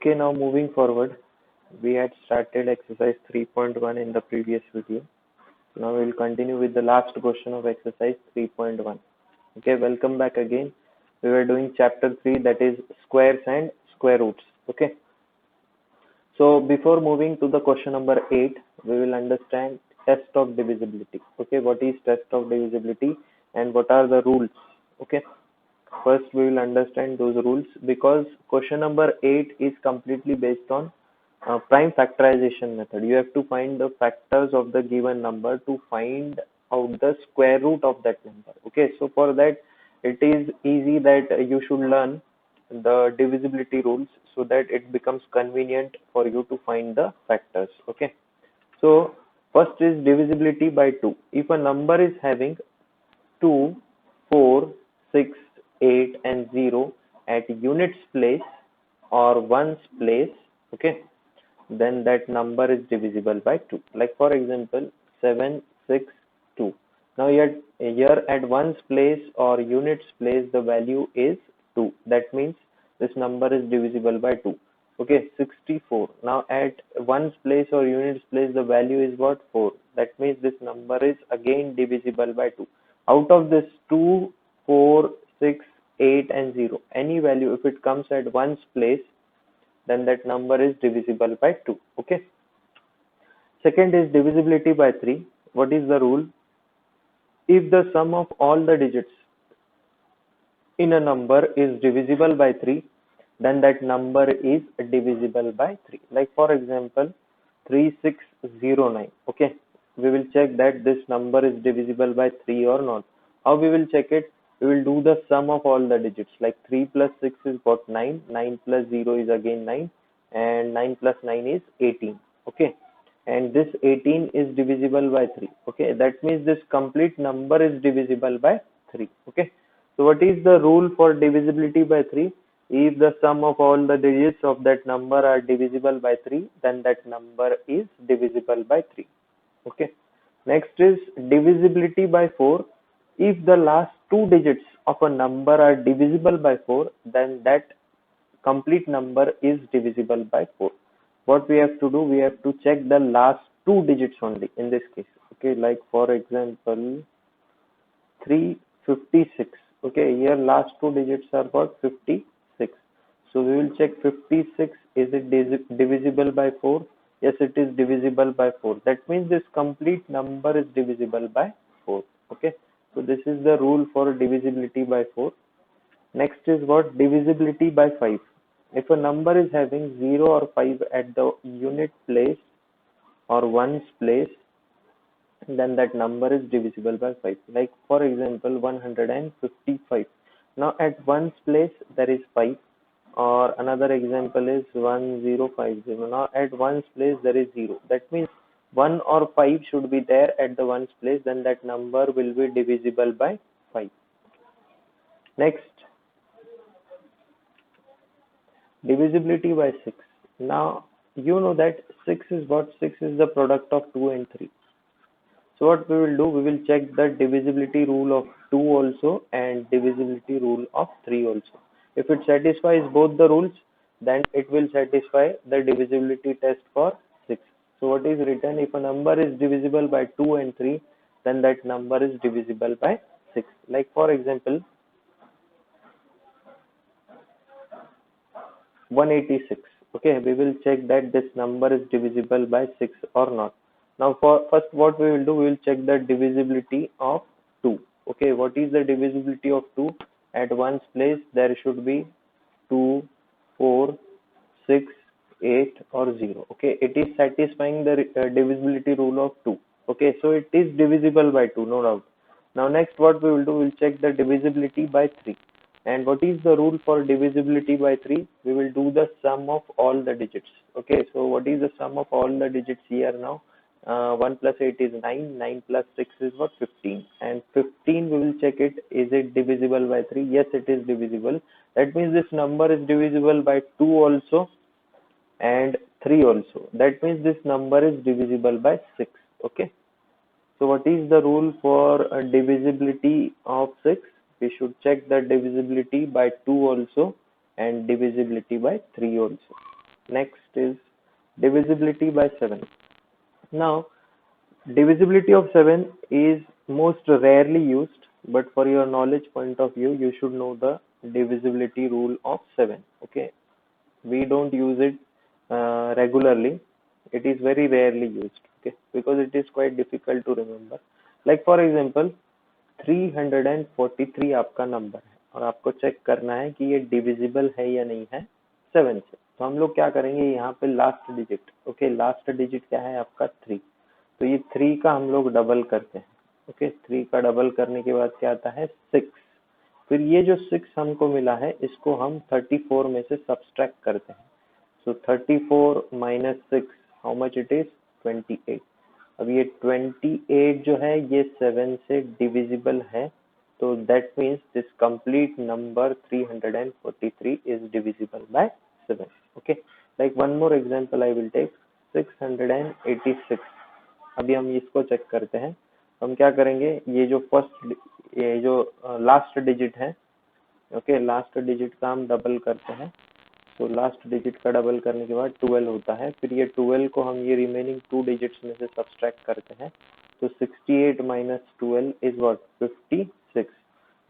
Okay, now moving forward, we had started exercise 3.1 in the previous video. Now we will continue with the last question of exercise 3.1. Okay, welcome back again. We were doing chapter 3, that is squares and square roots. Okay, so before moving to the question number 8, we will understand test of divisibility. Okay, what is test of divisibility and what are the rules? Okay. First, we will understand those rules because question number 8 is completely based on prime factorization method. You have to find the factors of the given number to find out the square root of that number. Okay, so for that, it is easy that you should learn the divisibility rules so that it becomes convenient for you to find the factors. Okay, so first is divisibility by 2. If a number is having 2, 4, 6, 8 and 0 at units place or ones place, okay, then that number is divisible by 2. Like for example, 7, 6, 2. Now here at ones place or units place the value is 2. That means this number is divisible by 2. Okay, 64. Now at ones place or units place the value is what? 4. That means this number is again divisible by 2. Out of this 2, 4, 6, 8 and 0, any value if it comes at ones place, then that number is divisible by 2. Okay. Second is divisibility by 3. What is the rule? If the sum of all the digits in a number is divisible by 3, then that number is divisible by 3. Like for example, 3609. Okay, we will check that this number is divisible by 3 or not. How we will check it? We will do the sum of all the digits. Like 3 plus 6 is what? 9. 9 plus 0 is again 9. And 9 plus 9 is 18. Okay, and this 18 is divisible by 3. Okay, that means this complete number is divisible by 3. Okay, so what is the rule for divisibility by 3? If the sum of all the digits of that number are divisible by 3, then that number is divisible by 3. Okay. Next is divisibility by 4. If the last two digits of a number are divisible by 4, then that complete number is divisible by 4. What we have to do? We have to check the last two digits only in this case. Okay, like for example, 356. Okay, here last two digits are what? 56. So we will check 56. Is it divisible by 4? Yes, it is divisible by 4. That means this complete number is divisible by 4. Okay, so this is the rule for divisibility by 4. Next is what? Divisibility by 5. If a number is having 0 or 5 at the unit place or ones place, then that number is divisible by 5. Like for example, 155. Now at ones place there is 5, or another example is 1050. Now at ones place there is 0. That means 1 or 5 should be there at the ones place, then that number will be divisible by 5. Next, divisibility by 6. Now you know that 6 is what? 6 is the product of 2 and 3. So what we will do? We will check the divisibility rule of 2 also and divisibility rule of 3 also. If it satisfies both the rules, then it will satisfy the divisibility test for 6. So what is written? If a number is divisible by 2 and 3, then that number is divisible by 6. Like for example, 186. Okay, we will check that this number is divisible by 6 or not. Now for first what we will do, we will check the divisibility of 2. Okay, what is the divisibility of 2? At ones place there should be 2, 4, 6, 8 or 0. Okay, it is satisfying the divisibility rule of 2. Okay, so it is divisible by 2, no doubt. Now next what we will do, we will check the divisibility by 3. And what is the rule for divisibility by 3? We will do the sum of all the digits. Okay, so what is the sum of all the digits here now? 1 plus 8 is 9, 9 plus 6 is what? 15. And 15 we will check it, is it divisible by 3? Yes, it is divisible. That means this number is divisible by 2 also and 3 also. That means this number is divisible by 6. Okay, so what is the rule for divisibility of 6? We should check the divisibility by 2 also and divisibility by 3 also. next is divisibility by 7. Now divisibility of 7 is most rarely used, but for your knowledge point of view, you should know the divisibility rule of 7. Okay, we don't use it regularly. It is very rarely used. Okay, because it is quite difficult to remember. Like for example, 343 आपका number है और आपको check करना है कि ये divisible है या नहीं है 7 से। तो हम लोग क्या करेंगे, यहाँ पे last digit, okay last digit क्या है आपका 3, तो ये 3 का हम लोग डबल करते हैं। ओके 3 का डबल करने के बाद क्या आता है 6, फिर ये जो 6 हमको मिला है इसको हम 34 में से सब्सट्रैक्ट करते हैं। सो 34 minus 6 how much it is 28। अब ये 28 जो है ये 7 से डिविजिबल है, तो that means this complete number 343 is divisible by 7। Okay, like one more example I will take 686। अभी हम इसको चेक करते हैं। हम क्या करेंगे, ये जो लास्ट डिजिट है, ओके लास्ट डिजिट का हम डबल करते हैं। तो लास्ट डिजिट का डबल करने के बाद 12 होता है, फिर ये 12 को हम ये रिमेनिंग 2 डिजिट्स में से सब्सट्रैक्ट करते हैं। तो 68 minus 12 is what 56।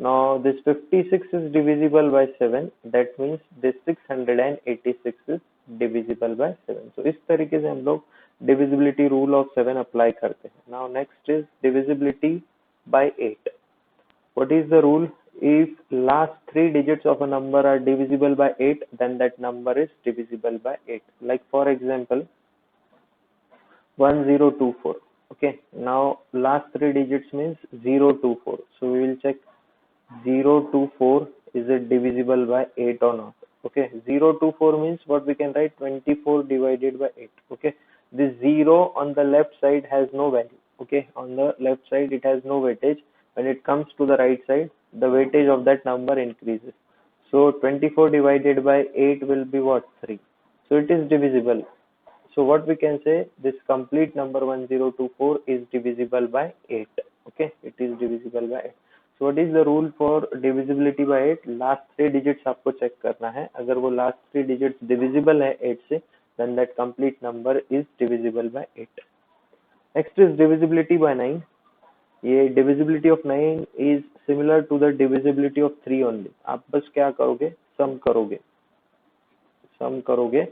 Now this 56 is divisible by 7, that means this 686 is divisible by 7। तो इस तरीके से हम लोग divisibility rule of 7 अप्लाई करते हैं। Now next is divisibility by 8. What is the rule? If last 3 digits of a number are divisible by 8, then that number is divisible by 8. Like for example 1024. Okay, now last 3 digits means 024, so we will check 024 is it divisible by 8 or not. Okay, 024 means what we can write 24 divided by 8. Okay, this 0 on the left side has no value. Okay, on the left side it has no weightage. When it comes to the right side, the weightage of that number increases. So 24 divided by 8 will be what 3. So it is divisible. So what we can say, this complete number 1024 is divisible by 8. Okay, it is divisible by 8. So what is the rule for divisibility by 8? Last 3 digits आपको check करना है। अगर वो last 3 digits divisible है 8 से, then that complete number is divisible by 8. Next is divisibility by 9. ये divisibility of 9 is similar to the divisibility of 3 only. आप बस क्या करोगे, सम करोगे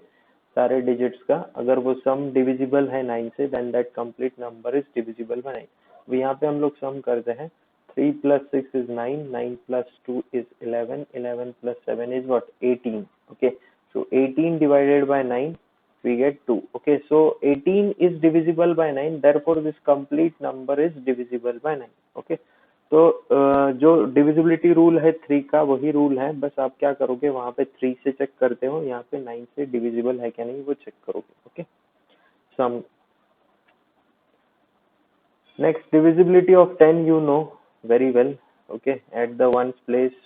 सारे डिजिट्स का। अगर वो सम डिविजिबल है 9 से, then that complete number is divisible by 9। तो यहाँ पे हम लोग सम करते हैं, 3 plus 6 is 9, 9 plus 2 is 11, 11 plus 7 is what 18. Okay, so 18 divided by 9 we get 2. Okay, so 18 is divisible by 9, therefore this complete number is divisible by 9. Okay, तो जो divisibility rule है 3 का वही रूल है, बस आप क्या करोगे वहां पे 3 से चेक करते हो, यहाँ पे 9 से डिविजिबल है क्या नहीं वो चेक करोगे। Okay, some next divisibility of 10 you know very well. Okay, at the ones place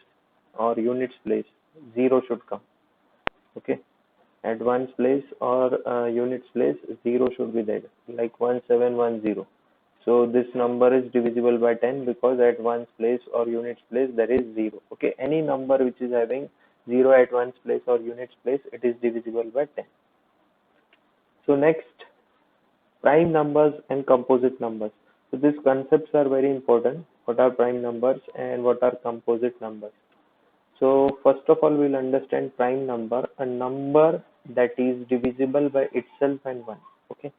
or units place 0 should come. Okay, at ones place or units place 0 should be there, like 1710. So this number is divisible by 10 because at ones place or units place there is 0. Okay, any number which is having 0 at ones place or units place, it is divisible by 10. So next, prime numbers and composite numbers. So these concepts are very important. What are prime numbers and what are composite numbers? So first of all, we'll understand prime number, a number that is divisible by itself and 1. Okay,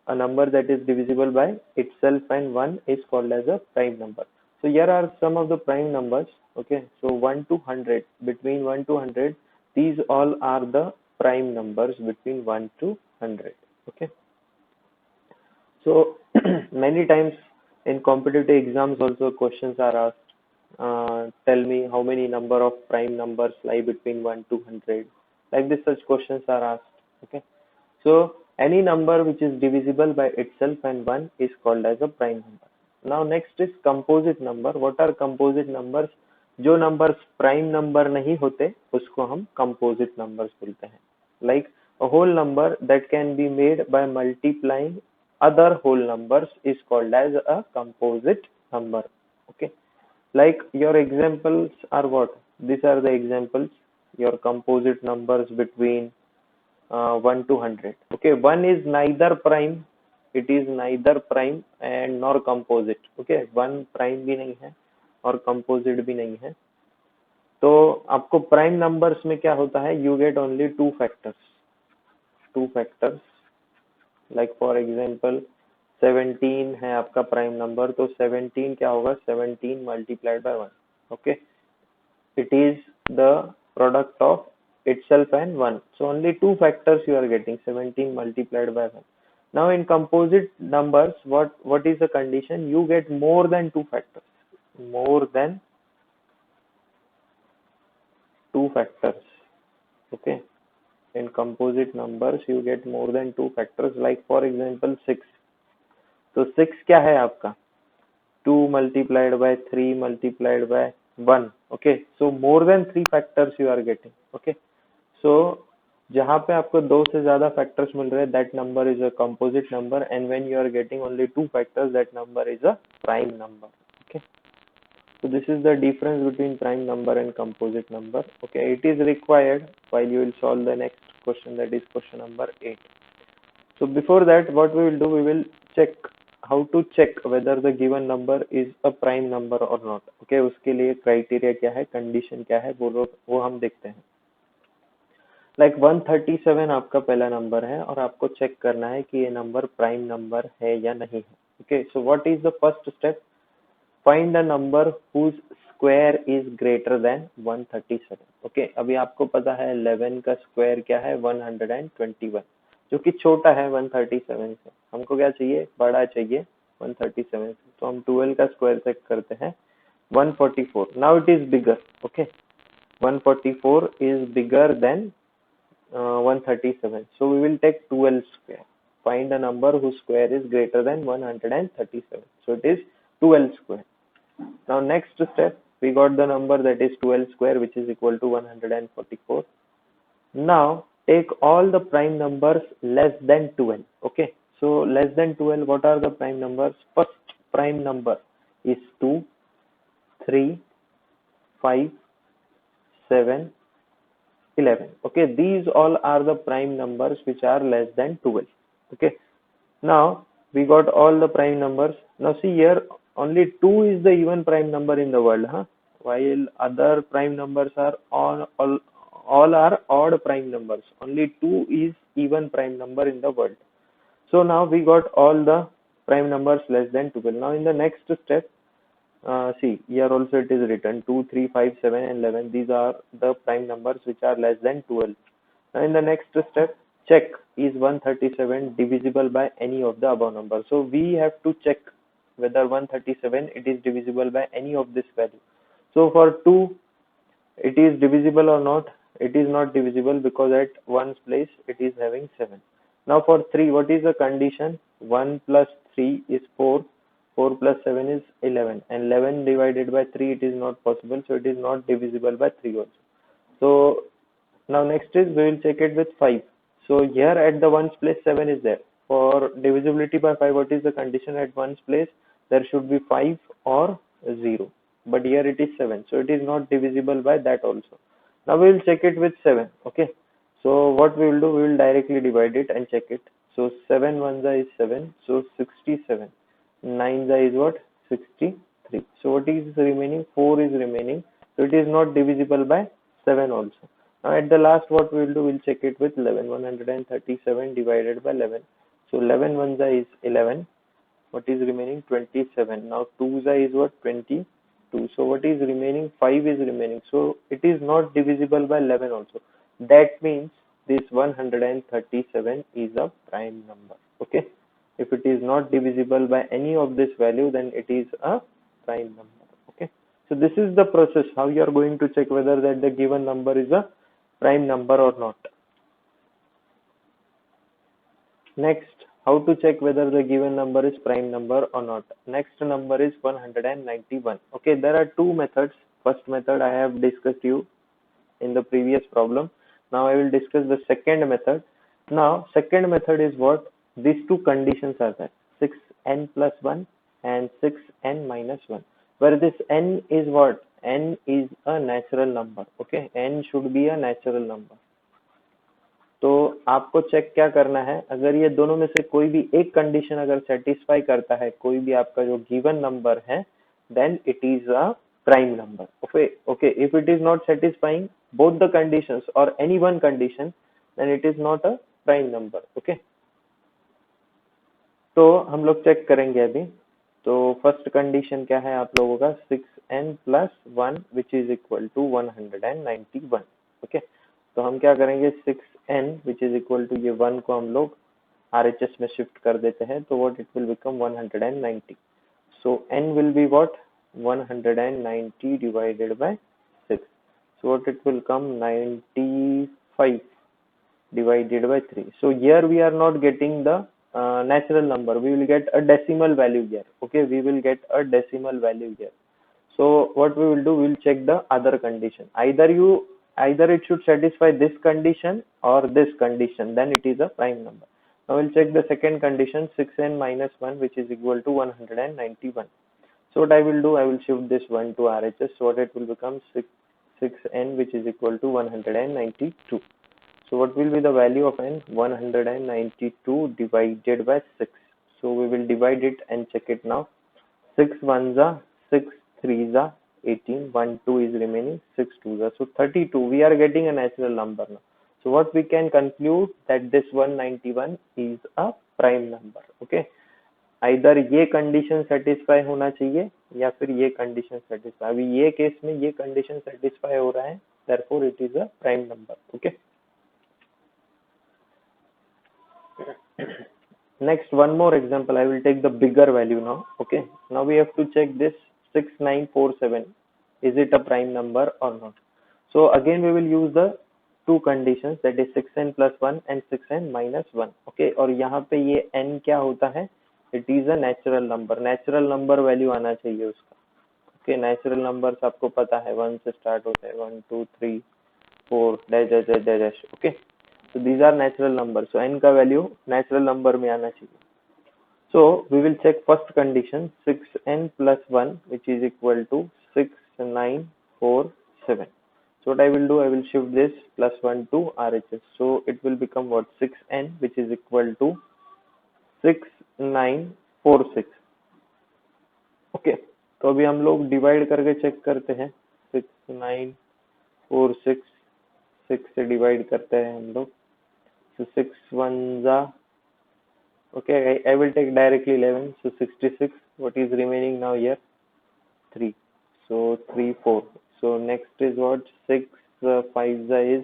a number that is divisible by itself and 1 is called as a prime number. So here are some of the prime numbers. Okay, so 1 to 100, between 1 to 100, these all are the prime numbers between 1 to 100. Okay, so many times in competitive exams also questions are asked, tell me how many number of prime numbers lie between 1 to 100. Like this, such questions are asked. Okay, so any number which is divisible by itself and 1 is called as a prime number. Now next is composite number. What are composite numbers? जो numbers prime number नहीं होते उसको हम composite numbers बोलते हैं. Like a whole number that can be made by multiplying other whole numbers is called as a composite number. Okay, like your examples are what? These are the examples, your composite numbers between 1 to 100. Okay, 1 is neither prime, it is neither prime and nor composite. Okay, 1 prime भी नहीं है और composite भी नहीं है. तो आपको prime numbers में क्या होता है, you get only two factors. Like for example 17 है आपका प्राइम नंबर, तो 17 क्या होगा, 17 multiplied by 1. Okay, it is the product of itself and 1. So only two factors you are getting, 17 multiplied by 1. Now in composite numbers, what is the condition? You get more than two factors. More than two factors. Okay. In composite numbers, you get more than two factors. Like for example 6. So 6 क्या है आपका? 2 multiplied by 3 multiplied by 1. Okay, so more than 3 factors you are getting. Okay, so जहाँ पे आपको दो से ज्यादा factors मिल रहे हैं, that number is a composite number, and when you are getting only two factors, that number is a prime number. Okay, so this is the difference between prime number and composite number. Okay, it is required while you will solve the next question, that is question number 8. So before that, what we will do, we will check how to check whether the given number is a prime number or not. Okay, उसके लिए criteria क्या है, condition क्या है, वो हम देखते हैं. Like 137 आपका पहला नंबर है और आपको चेक करना है कि ये नंबर प्राइम नंबर है या नहीं है. Okay, so what is the first step? Find a number whose square is greater than 137. Okay, अभी आपको पता है 11 का स्क्वायर क्या है, 121, जो कि छोटा है 137 से. हमको क्या चाहिए, बड़ा चाहिए 137 से. तो हम 12 का स्क्वायर चेक करते हैं, 144. Now it is bigger. Okay, 144 is bigger than 137. So we will take 12 square. Find a number whose square is greater than 137. So it is 12 square. Now next step, we got the number that is 12 square, which is equal to 144. Now take all the prime numbers less than 12. Okay, so less than 12, what are the prime numbers? First prime number is 2, 3, 5, 7, 11. Okay, these all are the prime numbers which are less than 12. Okay, now we got all the prime numbers. Now see here, only 2 is the even prime number in the world, huh? While other prime numbers are all are odd prime numbers. Only 2 is even prime number in the world. So now we got all the prime numbers less than 12. Now in the next step, see here also it is written 2, 3, 5, 7 and 11. These are the prime numbers which are less than 12. Now in the next step, check is 137 divisible by any of the above numbers. So we have to check whether 137 it is divisible by any of this value. So for 2 it is divisible or not? It is not divisible because at one's place it is having 7. Now for 3, what is the condition? 1 plus 3 is 4. 4 plus 7 is 11, and 11 divided by 3 it is not possible, so it is not divisible by 3 also. So now next is we will check it with 5. So here at the ones place 7 is there. For divisibility by 5, what is the condition? At ones place there should be 5 or 0, but here it is 7, so it is not divisible by that also. Now we will check it with 7. Okay, so what we will do, we will directly divide it and check it. So 7 ones is 7, so 67. 9 is what? 63. So what is remaining? 4 is remaining. So it is not divisible by 7 also. Now at the last, what we will do, we will check it with 11. 137 divided by 11. So 11 ones is 11. What is remaining? 27. Now 2 is what? 22. So what is remaining? 5 is remaining. So it is not divisible by 11 also. That means this 137 is a prime number. Okay. If it is not divisible by any of this value, then it is a prime number. Okay, so this is the process how you are going to check whether that the given number is a prime number or not. Next, how to check whether the given number is prime number or not. Next number is 191. Okay, there are two methods. First method I have discussed you in the previous problem. Now I will discuss the second method. Now second method is what? These two conditions are there, 6n plus 1 and 6n minus 1, where this n is what? N is a natural number. Okay, n should be a natural number. तो आपको check क्या करना है, अगर ये दोनों में से कोई भी एक कंडीशन अगर सेटिस्फाई करता है, कोई भी आपका जो गिवन नंबर है, then it is a prime number. Okay, if it is not satisfying both the conditions or any one condition, then it is not a prime number. Okay, तो हम लोग चेक करेंगे अभी. तो फर्स्ट कंडीशन क्या है आप लोगों का, 6n+1 which is equal to 191. Okay, तो हम क्या करेंगे, 6n which is equal to ये 1 को हम लोग RHS में शिफ्ट कर देते हैं, तो what it will become 190. So n will be what, 190 divided by 6. So what it will come, 95 divided by 3. So here we are not getting the natural number, we will get a decimal value here. Okay, we will get a decimal value here. So what we will do, we will check the other condition. Either it should satisfy this condition or this condition, then it is a prime number. Now we'll check the second condition, 6n-1 which is equal to 191. So what I will do, I will shift this 1 to RHS. So what it will become, 6n which is equal to 192. So what will be the value of n? 192 divided by 6. So we will divide it and check it now. 6 ones are 6 threes are 18, 1 2 is remaining, 6 twos are, so 32. We are getting a natural number now. So what we can conclude, that this 191 is a prime number. Okay, either ये condition satisfy होना चाहिए या फिर ये condition satisfy. अभी ये case में ये कंडीशन सेटिस्फाई हो रहा है, therefore it is a prime number. Okay, next one more example, I will take the bigger value now. Okay, now we have to check this 6947, is it a prime number or not. So again we will use the two conditions, that is 6n+1 and 6n-1. Okay, और यहाँ पे ये n क्या होता है, it is a natural number. Natural number value आना चाहिए उसका. Okay, natural numbers आपको पता है 1 से start होते हैं, 1 2 3 4 dash dash dash dash dash. Okay, so these are natural numbers, so n का value natural number में आना चाहिए. So we will check first condition, 6n+1 which is equal to 6947. So what I will do, I will shift this plus 1 to RHS. So it will become what, 6n which is equal to 6946. Okay, तो अभी हम लोग divide करके check करते हैं. 6946, 6 से divide करते हैं हम लोग. So 6 ones are, okay, I will take directly 11, so 66. What is remaining now here, 3, so 3 4. So next is what, 6 5 is,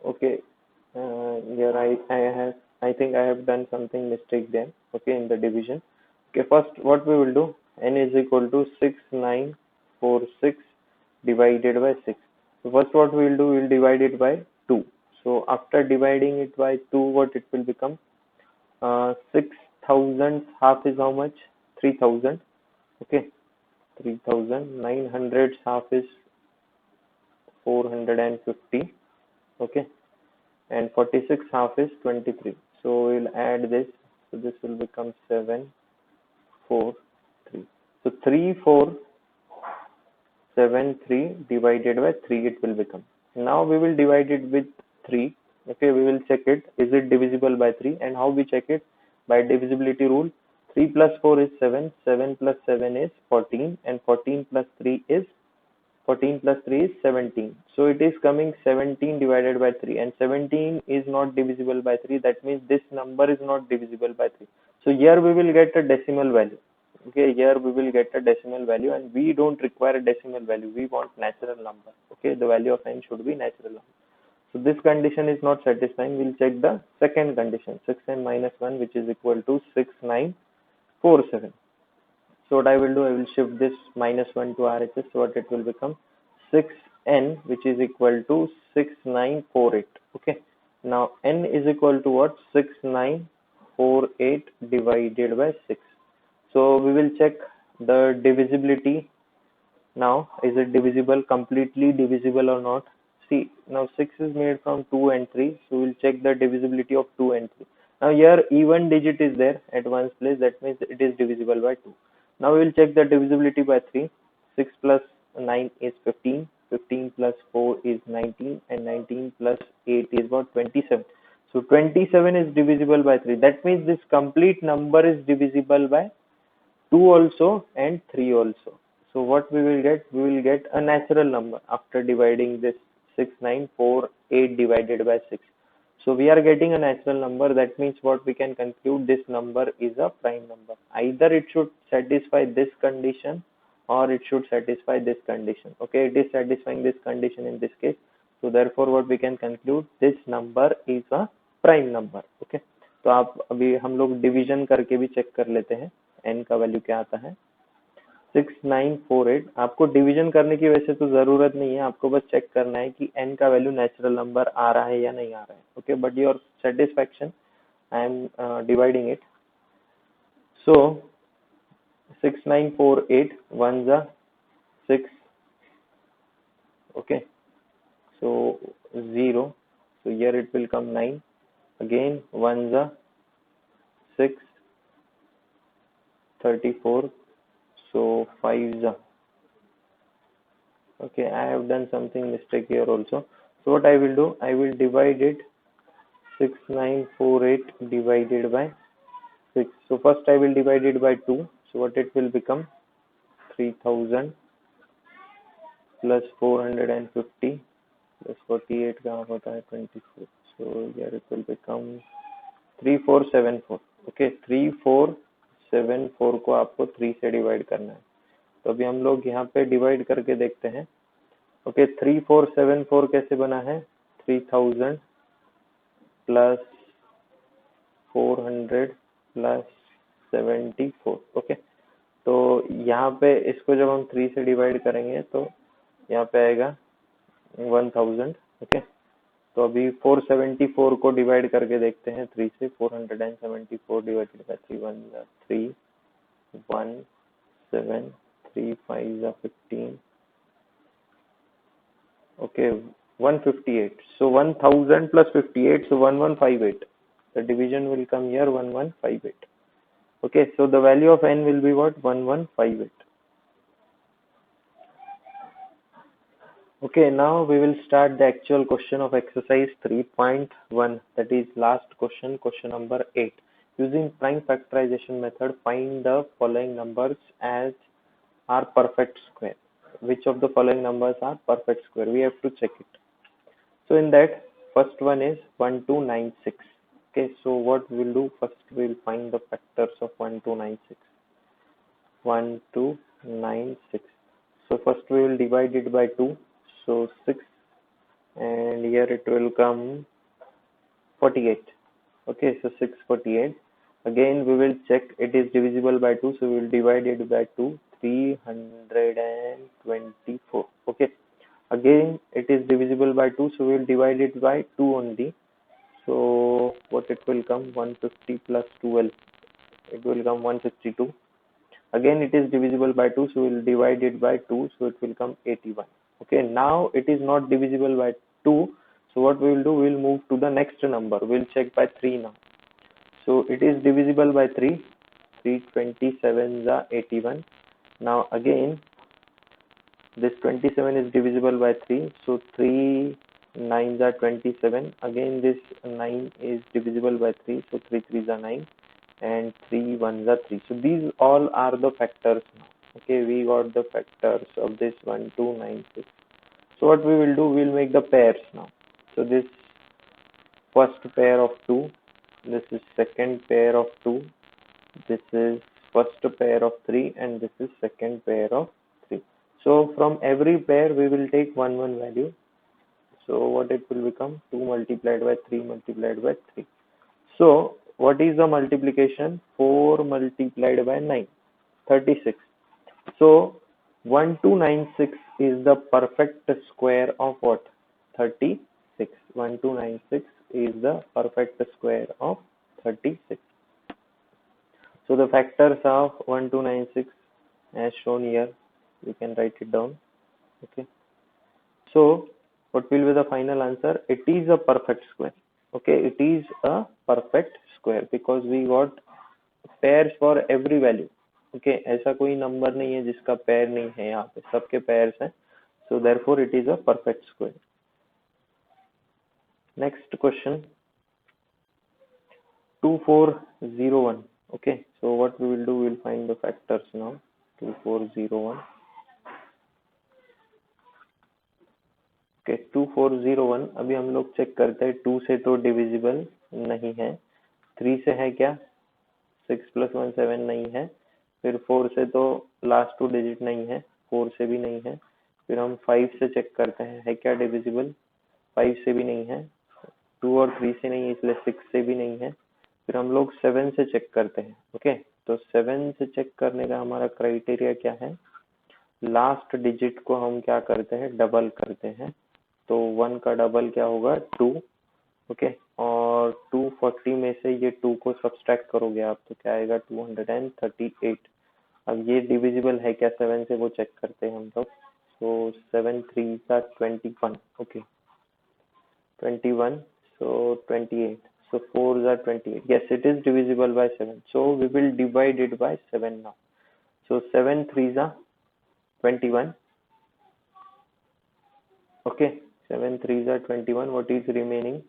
okay, here I think I have done something mistake there. Okay, in the division. Okay, first what we will do, n is equal to 6946 divided by 6. So first what we will do, we will divide it by 2. So after dividing it by 2, what it will become, 6,000 half is how much, 3,000. Okay, 3,000. 900 half is 450. Okay, and 46 half is 23. So we'll add this, so this will become 7 4 3. So 3 4 7 3 divided by 3 it will become. Now we will divide it with 3. Okay, we will check it, is it divisible by 3, and how we check it, by divisibility rule. 3 plus 4 is 7, 7 plus 7 is 14, and 14 plus 3 is 17. So it is coming 17 divided by 3, and 17 is not divisible by 3. That means this number is not divisible by 3. So here we will get a decimal value. Okay, here we will get a decimal value, and we don't require a decimal value. We want natural number. Okay, the value of n should be natural number. So this condition is not satisfying. We'll check the second condition, 6n-1 which is equal to 6947. So what I will do, I will shift this -1 to RHS. So what it will become, 6n which is equal to 6948. Okay, now n is equal to what, 6948 divided by 6. So we will check the divisibility now. Is it divisible, completely divisible or not? See, now 6 is made from 2 and 3, so we'll check the divisibility of 2 and 3. Now here even digit is there at one's place, that means it is divisible by 2. Now we will check the divisibility by 3. 6 plus 9 is 15. 15 plus 4 is 19, and 19 plus 8 is about 27. So 27 is divisible by 3. That means this complete number is divisible by 2 also and 3 also. So what we will get? We will get a natural number after dividing this 6948 divided by 6. So we are getting a natural number. That means what we can conclude, this number is a prime number. Either it should satisfy this condition or it should satisfy this condition. Okay, it is satisfying this condition in this case. So therefore what we can conclude, this number is a prime number. Okay, तो आप अभी हम लोग division करके भी check कर लेते हैं n का वैल्यू क्या आता है 6948. आपको डिवीजन करने की वैसे तो जरूरत नहीं है, आपको बस चेक करना है कि n का वैल्यू नेचुरल नंबर आ रहा है या नहीं आ रहा है. Okay, but your satisfaction I am dividing it. So 6948 1 जा 6. okay, so 0, so here it will come 9. again 1 जा 6, 34, so 5 जा. Okay, I have done something mistake here also. So what I will do, I will divide it 6948 divided by 6. So first I will divide it by 2. So what it will become, 3000 plus 450 plus 48 कहाँ होता है 24. So here it will become 3474. Okay, 3474 को आपको 3 से divide करना है. तो अभी हम लोग यहाँ पे डिवाइड करके देखते हैं. ओके, 3474 कैसे बना है, 3000 प्लस 400 प्लस 74. ओके, तो यहाँ पे इसको जब हम 3 से डिवाइड करेंगे तो यहाँ पे आएगा 1000. ओके, तो अभी 474 को डिवाइड करके देखते हैं 3 से. 474 divided by 3, 1 3, 1 7, 3 5 15. okay, 158. so 1000 plus 58, so 1158. the division will come here 1158. okay, so the value of n will be what, 1158. okay, now we will start the actual question of exercise 3.1, that is last question, question number 8. Using prime factorization method, find the following numbers as are perfect square. Which of the following numbers are perfect square? We have to check it. So in that, first one is 1296. Okay, so what we will do, first we will find the factors of 1296. 1296. So first we will divide it by 2. So 6, and here it will come 48. Okay, so 648. Again we will check it is divisible by 2, so we will divide it by 2. 324. okay, again it is divisible by 2, so we will divide it by 2 only. So what it will come, 150 plus 12, it will come 162. again it is divisible by 2, so we will divide it by 2, so it will come 81. okay, now it is not divisible by 2, so what we will do, we will move to the next number. We will check by 3 now. So it is divisible by 3. 327 is 81. Now again this 27 is divisible by 3, so 3 9s are 27. again this 9 is divisible by 3, so 3 3s are 9, and 3 1s are 3. so these all are the factors now. okay, we got the factors of this 1296. so what we will do, we will make the pairs now. so this first pair of 2, this is second pair of 2, this is first pair of 3, and this is second pair of 3. so from every pair we will take one value. so what it will become, 2 multiplied by 3 multiplied by 3. so what is the multiplication, 4 multiplied by 9, 36. so 1296 is the perfect square of what, 36. 1296 is the perfect square of 36. so the factors of 1296 as shown here, you can write it down. okay, so what will be the final answer, it is a perfect square. okay, it is a perfect square because we got pairs for every value. okay, ऐसा कोई number नहीं है जिसका pair नहीं है, यहाँ पे सबके पेयर्स हैं. So therefore it is a perfect square. Next question, 2401. Okay, so what we will do, we'll find the factors now. 2401. Okay, 2401 अभी हम लोग चेक करते हैं, 2 से तो डिविजिबल नहीं है, 3 से है क्या, 6 + 1 7 नहीं है, फिर 4 से तो लास्ट 2 डिजिट नहीं है, 4 से भी नहीं है, फिर हम 5 से चेक करते हैं, है क्या डिविजिबल, 5 से भी नहीं है, 2 और 3 से नहीं है, इसलिए 6 से भी नहीं है, फिर हम लोग 7 से चेक करते हैं. ओके, तो 7 से चेक करने का हमारा क्राइटेरिया क्या है, लास्ट डिजिट को हम क्या करते हैं, डबल करते हैं. तो 1 का डबल क्या होगा, 2. ओके, और 240 में से ये 2 को सब्सट्रैक्ट करोगे आप तो क्या आएगा, 238. अब ये डिविजिबल है क्या 7 से, वो चेक करते हैं हम लोग. तो 7 3 का 21. Okay, 21, so 28, so 4s are 28. Yes, it is divisible by 7, so we will divide it by 7 now. So 7 3s are 21. Okay, 7 3s are 21. What is remaining,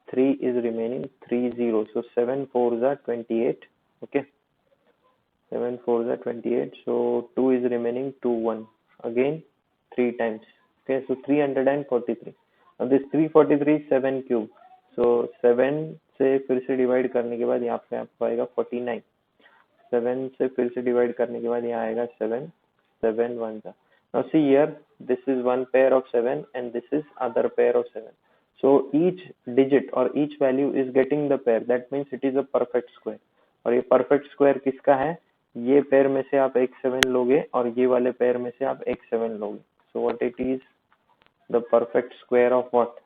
3 is remaining, 3 0, so 7 4s are 28. Okay, 7 4s are 28, so 2 is remaining, 2 1, again 3 times. Okay, so 343. अब this 343 7 cube, सो 7 से फिर से divide करने के बाद यहाँ पे आपको आएगा 49. 7 से फिर से डिवाइड करने के बाद यहाँ आएगा 7 7 1 जा. Now see here, this is one pair of 7 and this is other pair of 7. So each digit or each value is getting the pair. That means it is a perfect square. और ये perfect square किसका है, ये pair में से आप एक 7 लोगे और ये वाले पेयर में से आप एक 7 लोगे. So what it is, the perfect square of what,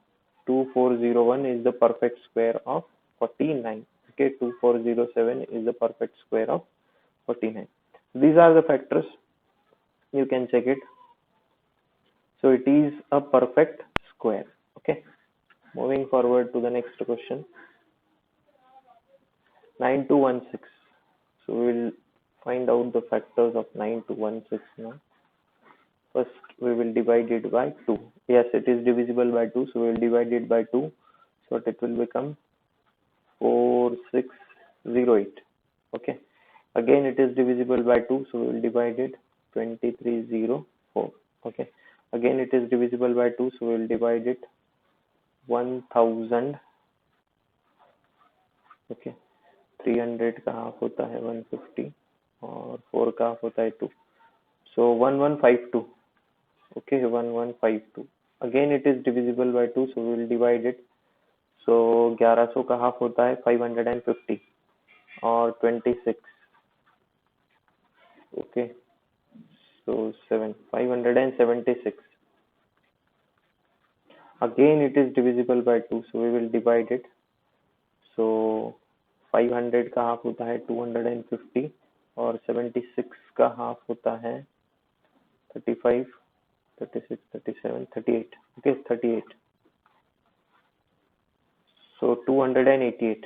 2401 is the perfect square of 49. Okay, 2407 is the perfect square of 49. These are the factors, you can check it. So it is a perfect square. Okay, moving forward to the next question, 9216. So we will find out the factors of 9216 now. First, we will divide it by 2. Yes, it is divisible by 2, so we will divide it by 2. So it will become 4608. Okay. Again, it is divisible by 2, so we will divide it 2304. Okay. Again, it is divisible by 2, so we will divide it 1000. Okay. 300 का half होता है 150 और 4 का half होता है 2. So 1152. Okay, 1152. Again, it is divisible by 2, so we will divide it. So 1100 का half होता है 550 और 26. Okay, so 576. Again, it is divisible by 2, so we will divide it. So 500 का हाफ होता है 250 और 76 का हाफ होता है 35, 36, 37, 38. Okay, 38. So 288.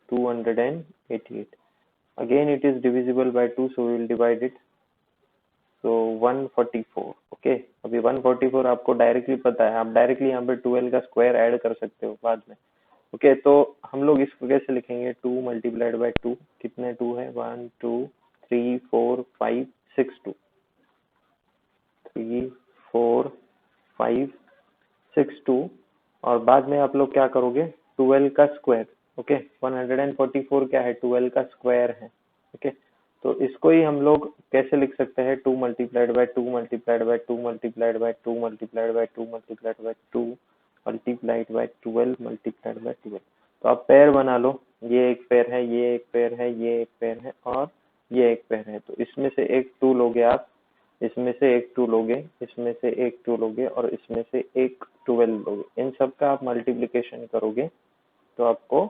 288. Again, it is divisible by 2, so we will divide it. So 144. Okay, अभी 144 आपको डायरेक्टली पता है, आप डायरेक्टली यहाँ पे 12 का स्क्वायर ऐड कर सकते हो बाद में. ओके, तो हम लोग इसको कैसे लिखेंगे, 2 मल्टीप्लाइड बाय 2, कितने 2 है, 1 2 3 4 5 6 2, 3 4 5 6 2, और बाद में आप लोग क्या करोगे, 12 का स्क्वायर. ओके, 144 क्या है, 12 का स्क्वायर है. ओके, तो इसको ही हम लोग कैसे लिख सकते हैं, 2 multiplied by 2 multiplied by 2 multiplied by 2 multiplied by 2 multiplied by 2 multiplied by 12 multiplied by 12. तो आप पेयर बना लो, ये एक पेयर है, ये एक पेयर है, ये एक पेयर है और ये एक पेयर है. तो इसमें से एक 2 लोगे आप, इसमें से एक 2 लोगे, इसमें से एक 2 लोगे और इसमें से एक 12 लोगे. इन सब का आप मल्टीप्लिकेशन करोगे तो आपको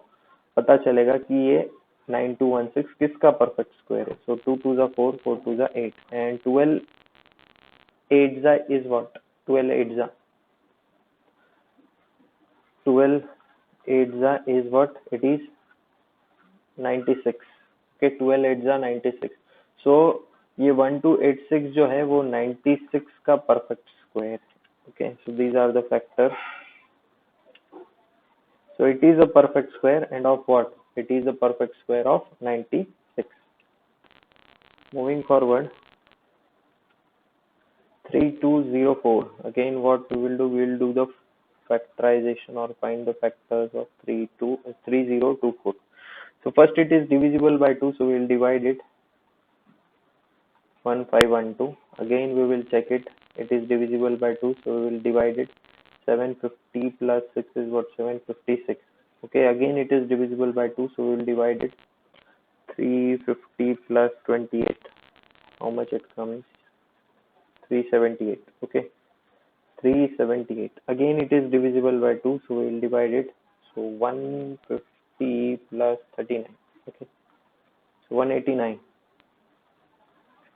पता चलेगा कि ये 9216 किसका परफेक्ट स्क्वायर है. सो 2 2 4, 4 2 8 and 12 8 is what, 12 8 12 8 is what, it is 96. Okay, 12 8 96. So ये 1286 जो है वो 96 का perfect square. Okay, so these are the factors. So it is a perfect square, and of what? It is a perfect square of 96. Moving forward, 3204. Again, what we will do? We will do the factorization or find the factors of 3024. So first it is divisible by 2, so we will divide it. 1512. Again we will check it. It is divisible by 2, so we will divide it. 750 plus 6 is what? 756. Okay, again it is divisible by 2, so we will divide it. 350 plus 28. How much it comes? 378. Okay, 378. Again it is divisible by 2, so we will divide it. So 150 plus 39. Okay, so 189.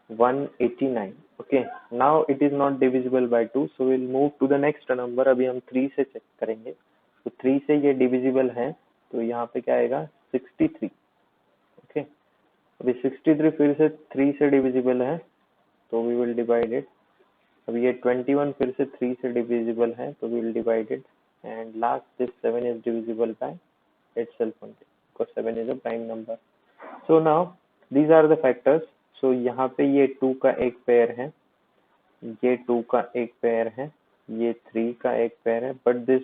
189. Okay, now it is not divisible by 2, so we'll move to the next number. अभी हम 3 से check करेंगे. तो 3 से ये divisible है, तो यहाँ पे क्या आएगा? 63. ओके, अभी 63 फिर से 3 से divisible है, तो we will divide it. अभी ये 21 फिर से 3 से divisible है, तो we will divide it. And last this 7 is divisible by itself only, because 7 is a prime number. So now these are the factors. So यहाँ पे ये 2 का एक पेयर है, ये 2 का एक पेयर है, ये 3 का एक पेयर है, but this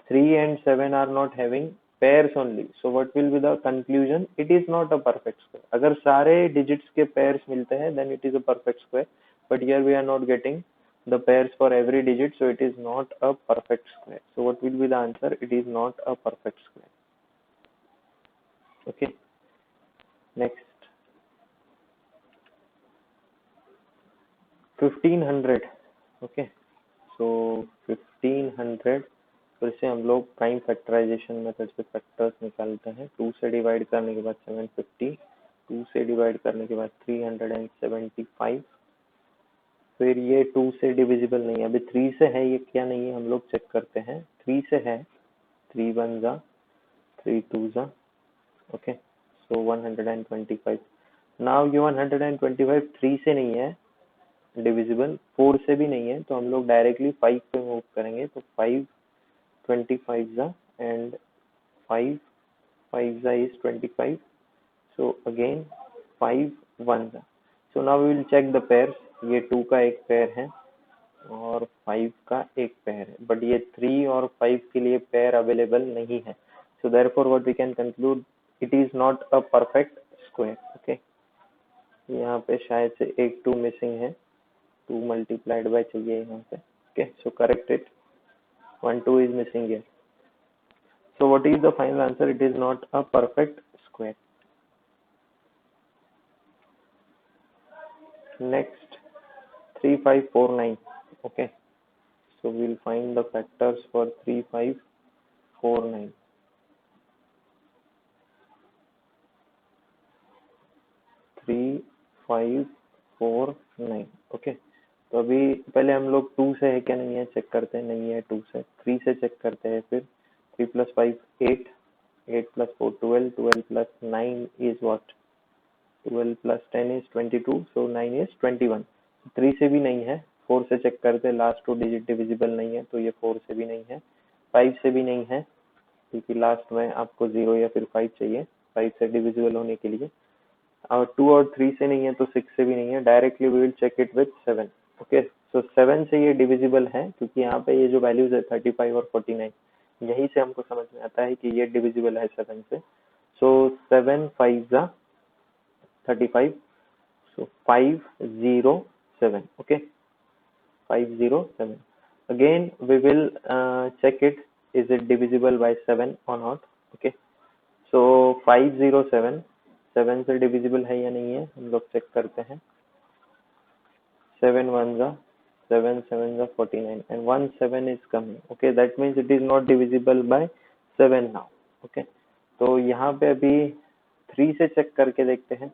3 and 7 are not having pairs only. So what will be the conclusion? It is not a perfect square. अगर सारे digits के pairs मिलते हैं, then it is a perfect square. But here we are not getting the pairs for every digit, so it is not a perfect square. So what will be the answer? It is not a perfect square. Okay. Next. 1500. Okay, सो 1500 फिर से हम लोग prime factorisation method से factors निकालते हैं. 2 से divide करने के बाद 750, 2 से डिवाइड करने के बाद 375. फिर ये 2 से डिविजिबल नहीं है, अभी 3 से है, ये क्या नहीं है हम लोग चेक करते हैं. 3 से है, 3 1 जा, 3 2 जा. ओके, सो 125. नाउ ये 125 3 से नहीं है डिविजिबल, 4 से भी नहीं है, तो हम लोग डायरेक्टली 5 पे मूव करेंगे. तो 5 25 जा, एंड 5 5 जा इज 25. सो अगेन 5 1 जा. So now we will check the pairs. ये 2 का एक पेयर है और 5 का एक पेयर है, बट ये 3 और 5 के लिए पेयर अवेलेबल नहीं है. So therefore what we can conclude, it is not a perfect square. Okay, यहाँ पे शायद से एक 2 मिसिंग है, 2 multiplied by चाहिए यहाँ पे. Okay, so correct it. 1 2 is missing here. So what is the final answer? It is not a perfect square. Next, 3549. Okay, so we'll find the factors for 3549. 3549. Okay, तो अभी पहले हम लोग 2 से है क्या नहीं है चेक करते हैं. नहीं है 2 से. 3 से चेक करते हैं. फिर 3 plus 5 8, 8 plus 4 12, 12 plus 9 is what? 12 plus 10 is 22, so 9 is 21. 3 से भी नहीं है. 4 से चेक करते हैं, लास्ट 2 डिजिट डिविजिबल नहीं है, तो ये 4 से भी नहीं है. 5 से भी नहीं है, क्योंकि लास्ट में आपको 0 या फिर 5 चाहिए 5 से डिविजिबल होने के लिए. और 2 और 3 से नहीं है, तो 6 से भी नहीं है. Directly we will check it with 7. Okay, so 7 से ये डिविजिबल है, क्योंकि यहाँ पे ये जो वैल्यूज है 35 और 49, यही से हमको समझ में आता है कि ये डिविजिबल है 7 से. सो 7 5 जा 35, so 507. Okay, 507. Again we will check it, is it divisible by 7 or not. Okay, so 507 7 से डिविजिबल है या नहीं है हम लोग चेक करते हैं. 7 1 जा, 7 7 जा 49, and 1 7 is coming. Okay, that means it is not divisible by 7 now. Okay, तो यहाँ पे अभी 3 से चेक करके देखते हैं.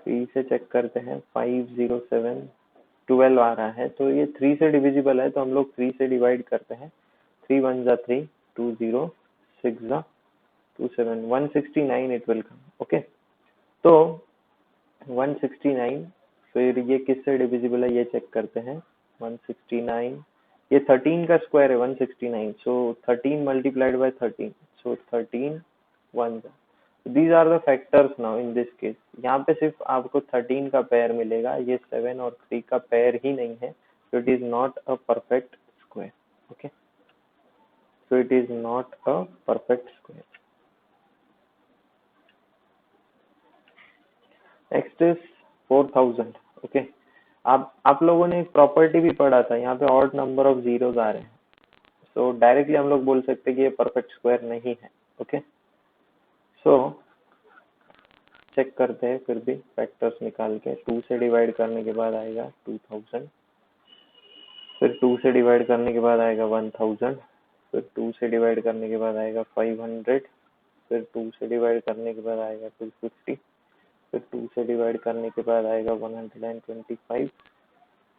3 से चेक करते हैं. 507 12 आ रहा है, तो ये 3 से डिविजिबल है, तो हम लोग 3 से डिवाइड करते हैं. 3 1 जा 3, 2 0, 6 जा 2 7, 169 इट विल कम. ओके, तो 169 फिर ये किससे डिविजिबल है ये चेक करते हैं. 169, ये 13 का स्क्वायर है 169, so 13 multiplied by 13, so 13 1. These are the factors now in this case. यहाँ पे सिर्फ आपको 13 का पेयर मिलेगा, ये 7 और 3 का पेयर ही नहीं है, so it is not a perfect square. Okay, so it is not a perfect square. Next is 4000. Okay, आप लोगों ने एक प्रॉपर्टी भी पढ़ा था, यहाँ पे ऑड नंबर ऑफ जीरोस आ रहे हैं, सो डायरेक्टली हम लोग बोल सकते हैं कि ये परफेक्ट स्क्वायर नहीं है. ओके, सो चेक करते हैं फिर भी फैक्टर्स निकाल के. 2 से डिवाइड करने के बाद आएगा 2000, फिर 2 से डिवाइड करने के बाद आएगा 1000, फिर 2 से डिवाइड करने के बाद आएगा 500, फिर 2 से डिवाइड करने के बाद आएगा 250, फिर 2 से डिवाइड करने के बाद आएगा 125.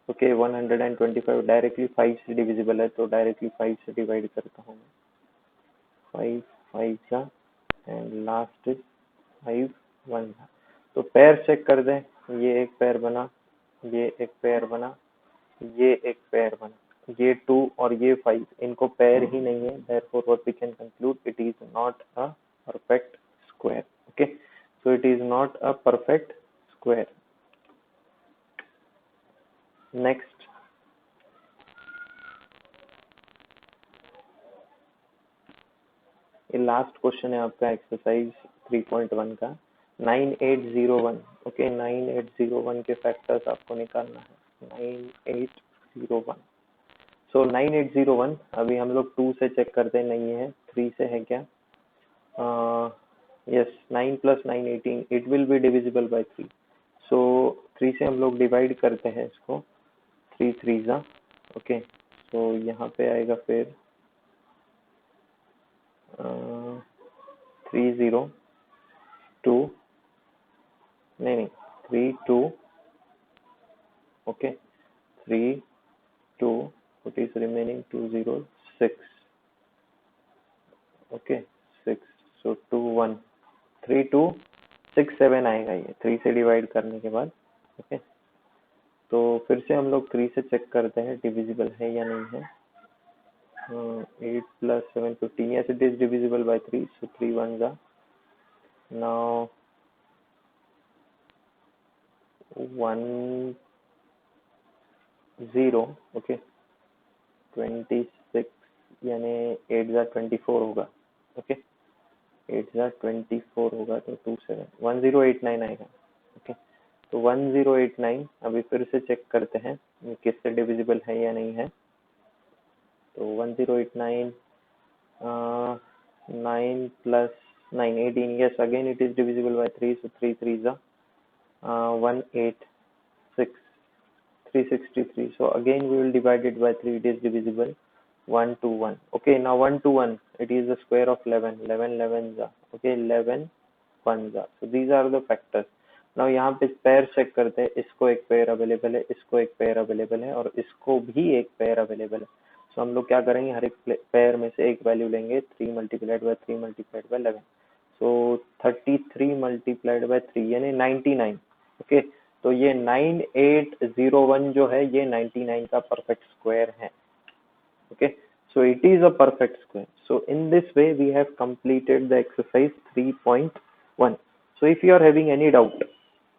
ओके, 125 डायरेक्टली 5 से डिविजिबल है, तो डायरेक्टली 5 से डिवाइड करता हूँ मैं. 5 5 का एंड लास्ट इज 5 1 का. तो पेयर चेक कर दें, ये एक पेयर बना, ये एक पेयर बना, ये एक पेयर बना, ये 2 और ये 5, इनको पेयर ही नहीं है, therefore what we can conclude it is not a perfect square. Okay, so it is not a perfect square. Next, ये लास्ट क्वेश्चन है आपका एक्सरसाइज 3.1 का, 9801. ओके, 9801 के फैक्टर्स आपको निकालना है. 9801. सो 9801 अभी हम लोग 2 से चेक करते नहीं है, 3 से है क्या? Yes, 9 + 9 18, it will be divisible by 3. सो 3 से हम लोग डिवाइड करते हैं इसको, 3 3 जा. ओके, सो यहाँ पे आएगा फिर 3 0 2, नहीं 3 2. Okay, 3 2, what is remaining? 2 0 6. Okay, 6, so 2 1 3 2 6 7 आएगा ये 3 से डिवाइड करने के बाद. ओके, तो फिर से हम लोग 3 से चेक करते हैं डिविजिबल है या नहीं है. 8 + 7 15, yes it is divisible by 3, so 3 1 जा. now 1 0. ओके, 26 यानी 8 जा 24 होगा. ओके, 8 जा 24 होगा, तो 2 7 1089 आएगा. ओके, तो 1089 अभी फिर से चेक करते हैं किससे डिविजिबल है या नहीं है. तो 1089, 9 + 9 18, yes again it is divisible by 3, so 3 3 is 186 363. so again we will divide it by 3, it is divisible 1 to 1. okay, now 1 to 1, it is the square of 11, 11 11 जा. okay, 11 1 जा. so these are the factors. now यहाँ पे pair check करते हैं, इसको एक pair available है, इसको एक पेयर अवेलेबल है और इसको भी एक पेयर अवेलेबल है. तो हम लोग क्या करेंगे, हर एक पेयर में से एक वैल्यू लेंगे, 3 × 3 × 11. सो 33 × 3 यानी 99. ओके, तो ये 9801 जो है ये 99 का परफेक्ट स्क्वायर है. Okay, so it is a perfect square. So in this way we have completed the exercise 3.1. so if you are having any doubt,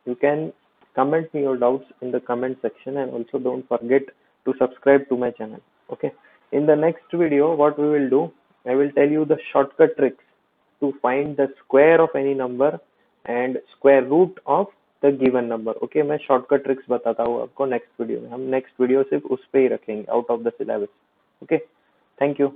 you can comment me your doubts in the comment section, and also don't forget to subscribe to my channel. Okay, in the next video what we will do, I will tell you the shortcut tricks to find the square of any number and square root of the given number. Okay, मैं shortcut tricks बताता हूँ आपको next video में. हम next video सिर्फ उस पे ही रखेंगे, out of the syllabus. Okay, thank you.